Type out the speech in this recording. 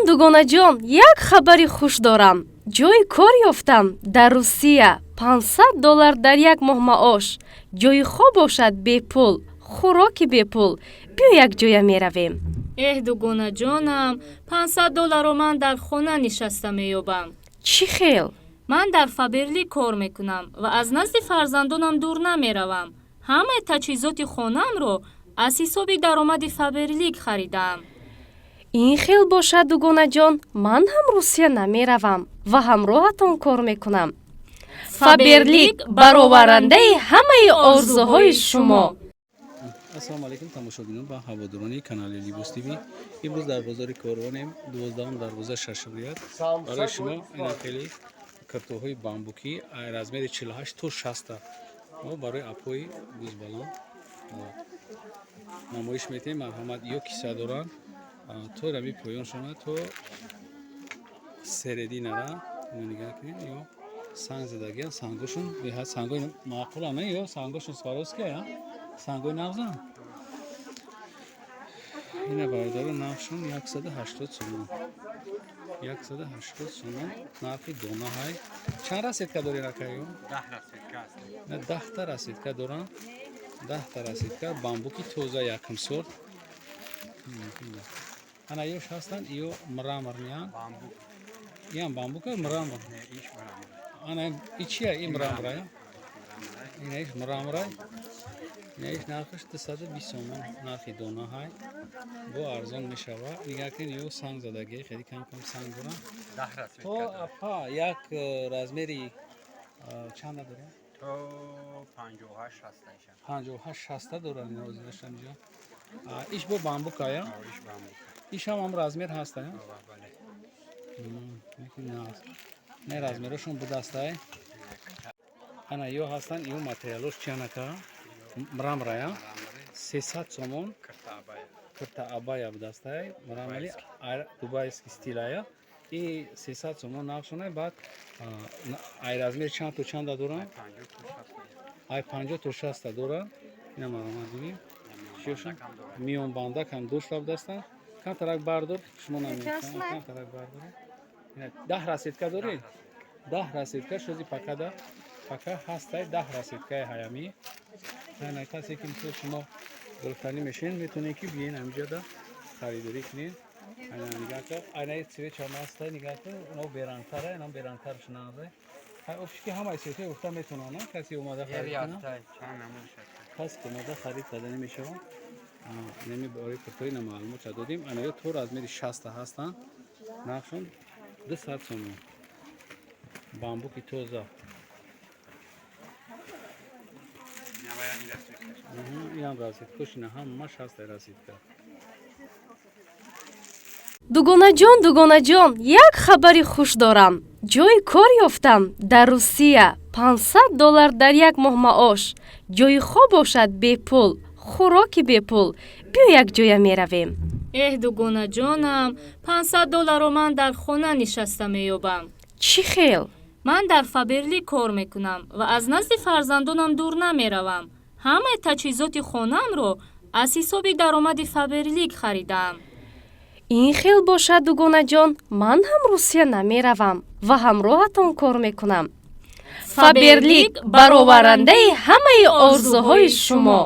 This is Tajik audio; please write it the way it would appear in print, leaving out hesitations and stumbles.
дугонаҷон, як хабари хуш дорам. Ҷойи кор ёфтам дар Русия. $500 дар як моҳ маош. Ҷойи хоб бошад бепул, хӯроки бепул. Биё як ҷоя меравем. дугонаҷонам, $500 ман дар хона нишаста меёбам. Чӣ хел? Ман дар Фаберлик кор мекунам ва аз назди фарзандонам дур намеравам. Ҳамаи таҷҳизоти хонамро аз ҳисоби даромади Фаберлик харидам. Ин хел бошад дугонаҷон, ман ҳам Русия намеравам ва ҳамроҳатон кор мекунам. Фаберлик бароварандаи ҳамаи орзуҳои шумо. ассалому алайкум тамошобинон ва ҳаводорони канали Libos TV. имрӯз дар бозори Корвонем 12 дарвоза Шашавият барои шумо ина хеле картоҳои бамбуки размери 48 то 60 мо барои апҳои гузбалон намоиш метем. марҳамат ё киса доранд то рами поёншона то середи нара нигоҳ кунед ё санг задагиан сангошон беҳад сангои маъқулана ё сангошон сваровския сангои навзан ина бардора навшон 180 сомон 180 сомон нархи дона ҳай. Чанд расидка дори ракаё? 10 расидка аст. 10 та расидка дорам. 10 та расидка бамбуки тоза якм сорт. Ана ёш ҳастан ё мрамор миян. Бамбук. Ям бамбука мрамор. Не, иш мрамор. Ана ичия ин мрамора. Ина иш мрамора. Иш нархаш 220 сомон нархи дона ҳай. Бо арзон мешава. Нигоҳ кунед ё санг задагӣ хеле кам санг дорам. 10 расидка. То апа як размери чанд дорам? То 58-60 дорам ин озидашам ҷо. Иш бо бамбука я? Иш бамбук. Иш ҳам размер ҳаста я? Бале. Не размерашон будастай. Ана ё ҳастан ё материалош чианака? Мрамора я? 300 сомон. Кирта абая будастай. Мрамори дубайский стиля я? И 300 сомон навшонай. Баъд ай размер чанд то чанда дорам? Ай 50 то 60 дорам. Ина маромад дигим. Чиёшон? Миён банда кам дошта будастан. Кам тарак бардор шумо намекунед. Кам тарак бардор. 10 расидка доред? 10 расидка шози пакада. Пака ҳастай 10 расидка ҳаями. Ана касе ки мисол шумо гирифтанӣ мешин метавонед ки биен ҳамҷода харидорӣ кунед. Ана нигоҳ кун. Ана цвет чам ҳастай нигоҳ кун. Уно берангтара, ина берангтар шунаве. Ай опшки ҳамаи цвете гуфта метавонад, на? Касе омада харид кунад. Касе ки омада харид када намешавад. Неми барои картои на маълумот додем. Ана ё то размери 60 ҳастанд. Нархшон 200 сомон. Бамбуки тоза. Ям расидкошина ҳамаш ҳаста расидка. дугонаҷон, як хабари хуш дорам. Ҷойи кор ёфтам дар Русия. $500 дар як моҳ маош. Ҷойи хоб бошад бепул, хӯроки бепул. биё як ҷоя меравем. дугонаҷонам, $500 ман дар хона нишаста меёбам. Чӣ хел? ман дар Фаберлик кор мекунам ва аз назди фарзандонам дур намеравам. ҳамаи таҷҳизоти хонамро аз ҳисоби даромади Фаберлик харидам. ин хел бошад дугонаҷон, ман ҳам Русия намеравам ва ҳамроҳатон кор мекунам. Фаберлик бароварандаи ҳамаи орзуҳои шумо.